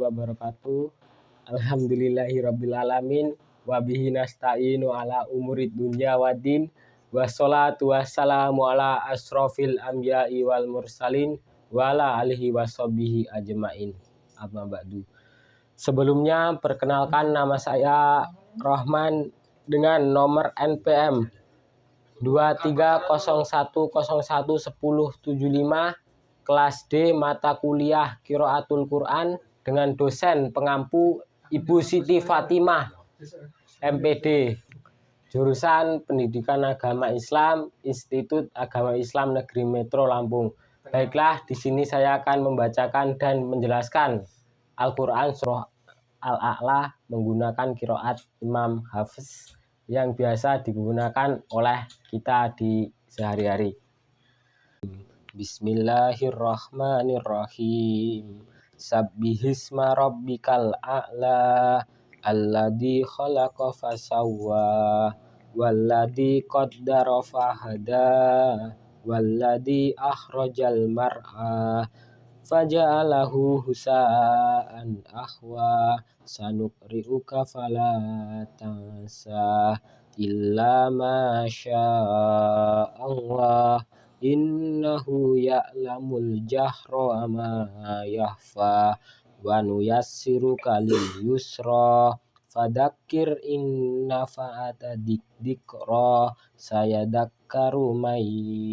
wabarakatuh. Alhamdulillahirabbil alamin wa bihi nasta'inu ala umurid dunya waddin. Wassalatu wassalamu ala asrofil anbiya'i wal mursalin wa ala alihi washabihi ajmain. Amma ba'du. Sebelumnya perkenalkan, nama saya Rohman dengan nomor NPM 2301011075, kelas D, mata kuliah Qiraatul Quran, dengan dosen pengampu Ibu Siti Fatimah, MPD, jurusan Pendidikan Agama Islam, Institut Agama Islam Negeri Metro Lampung. Baiklah, di sini saya akan membacakan dan menjelaskan Al-Quran Surah Al-A'la menggunakan qiraat Imam Hafiz yang biasa digunakan oleh kita di sehari-hari. Bismillahirrahmanirrahim. Sabbihisma rabbikal a'la alladzi khalaqa fasawwa walladzi qaddara fahada walladzi akhrajal mar'a faja'alahu husa'an ahwa sanuqri'uka fala tansa illa ma sya'allah innahu ya'lamul jahra wa ma yakhfa wa nuyassiruka lil yusra fadzakir in nafa'ata dzikra sayadakkaru may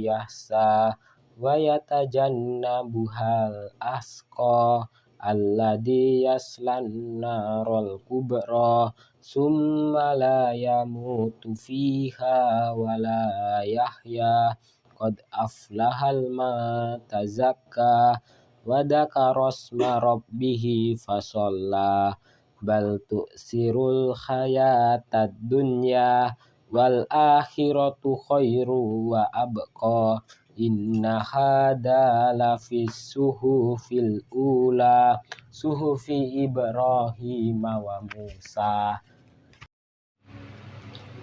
yakhsha wa yatajannabuhal asqa alladzi yaslan narul kubra summa la yamutu fiha wa la yahya qad aflahal matazakka wa dzakarasma rabbih fasalla bal tu'sirul hayatad dunya wal akhiratu khairu wa abqa inna hada lafis suhufil ula suhufi Ibrahim wa Musa.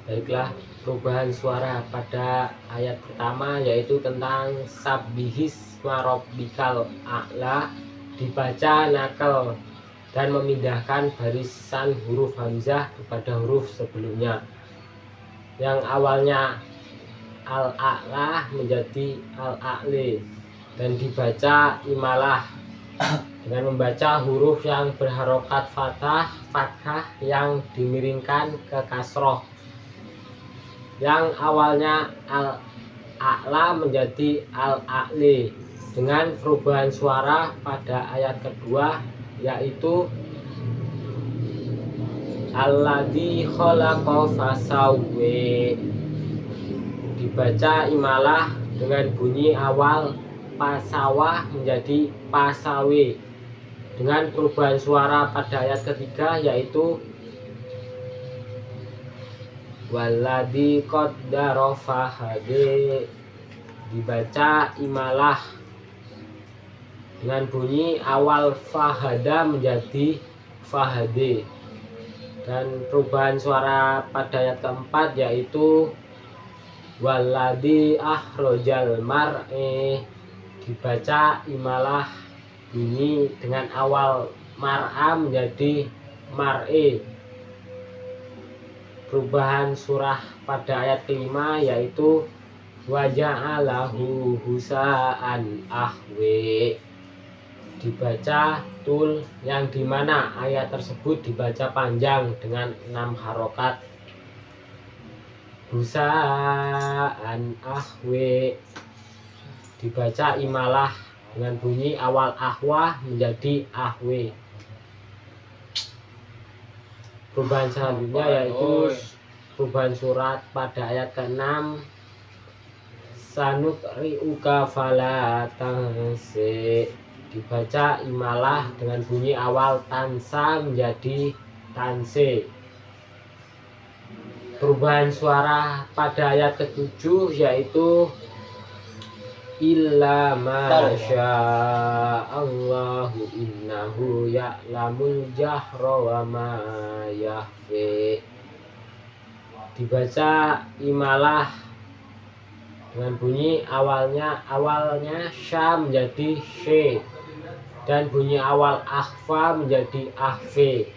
Baiklah, perubahan suara pada ayat pertama yaitu tentang sabbihisma rabbikal a'la dibaca nakal dan memindahkan barisan huruf hamzah kepada huruf sebelumnya. Yang awalnya al-a'la menjadi al-a'li dan dibaca imalah dengan membaca huruf yang berharokat fathah yang dimiringkan ke kasroh. Yang awalnya al-a'la menjadi al-a'li dengan perubahan suara pada ayat kedua yaitu alladzi khalaqa fasawwa dibaca imalah dengan bunyi awal pasawah menjadi pasawe dengan perubahan suara pada ayat ketiga yaitu walladzi qaddara fahade dibaca imalah dengan bunyi awal fahada menjadi fahade dan perubahan suara pada ayat keempat yaitu walladzi akhrajal mar'a dibaca imalah bunyi dengan awal mar'a menjadi mar'e. Perubahan surah pada ayat kelima yaitu waja'alahu husa'an ahwe dibaca tul yang dimana ayat tersebut dibaca panjang dengan 6 harokat. Husa'an ahwe dibaca imalah dengan bunyi awal ahwah menjadi ahwe. Perubahan selanjutnya yaitu perubahan surat pada ayat ke-6 sanuqri'uka fala tansa dibaca imalah dengan bunyi awal tansa menjadi tanse. Perubahan suara pada ayat ke-7 yaitu illa ma sya'allahu innahu ya'lamul jahra wa ma yakhfa dibaca imalah dengan bunyi awalnya sya menjadi she dan bunyi awal akhfa menjadi akhfe.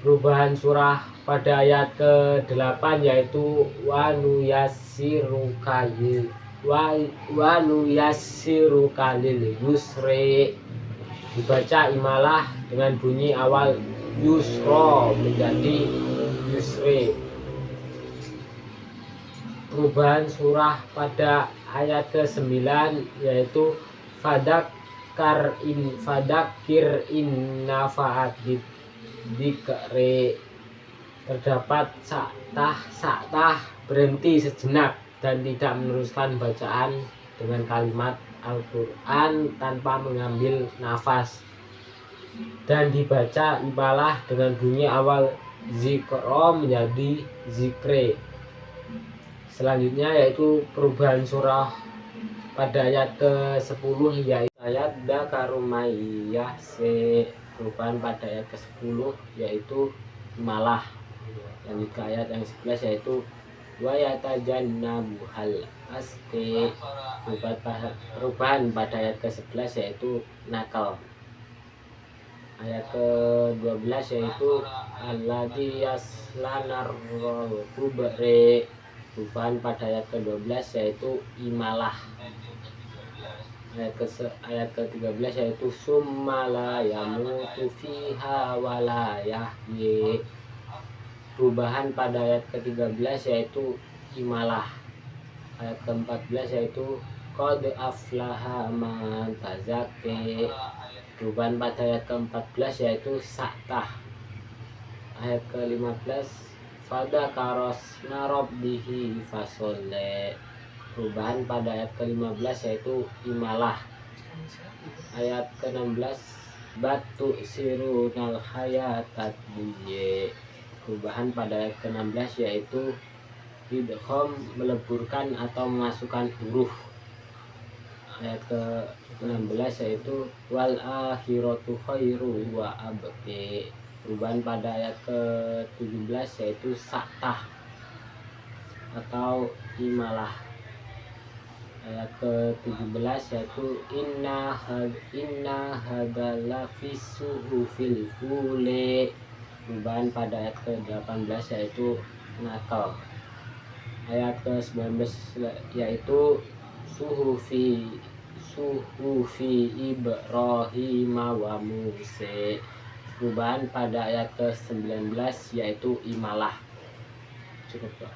Perubahan surah pada ayat ke-8 yaitu wa nuyassiruka lil yusri, dibaca imalah dengan bunyi awal yusro menjadi yusri. Perubahan surah pada ayat ke-9 yaitu fadakir in nafaat dikre, terdapat saktah berhenti sejenak dan tidak meneruskan bacaan dengan kalimat Al-Quran tanpa mengambil nafas, dan dibaca ibalah dengan bunyi awal zikro menjadi zikre. Selanjutnya yaitu perubahan surah pada ayat ke-10 yaitu ayat dakarumayyah se. Perubahan pada ayat ke-10 yaitu malah. Lanjut ke ayat yang 11 yaitu wa yatajannabuhal asqi. Perubahan pada ayat ke-11 yaitu nakal. Ayat ke-12 yaitu alladzi yaslanar kubra. Perubahan pada ayat ke-12 yaitu imalah. Ayat ke-13 yaitu summala yamutu fiha wala yahyi. Perubahan pada ayat ke-13 yaitu imalah. Ayat ke-14 yaitu qad aflaha man tazakki. Perubahan pada ayat ke-14 yaitu saktah. Ayat ke-15 fadzakarasma rabbihi fasholle. Perubahan pada ayat ke-15 yaitu imalah. Ayat ke-16 batu sirunal hayatad dunya. Perubahan pada ayat ke-16 yaitu idgham meleburkan atau memasukkan huruf. Ayat ke-16 yaitu wal akhiratu khairu wa abqi. Perubahan pada ayat ke-17 yaitu saktah atau imalah. Ayat ke-17 yaitu inna hadala fisuhufil ule. Perubahan pada ayat ke-18 yaitu nakal. Ayat ke-19 yaitu suhufi Ibrahim wa Musa. Perubahan pada ayat ke-19 yaitu imalah. Cukup, Pak.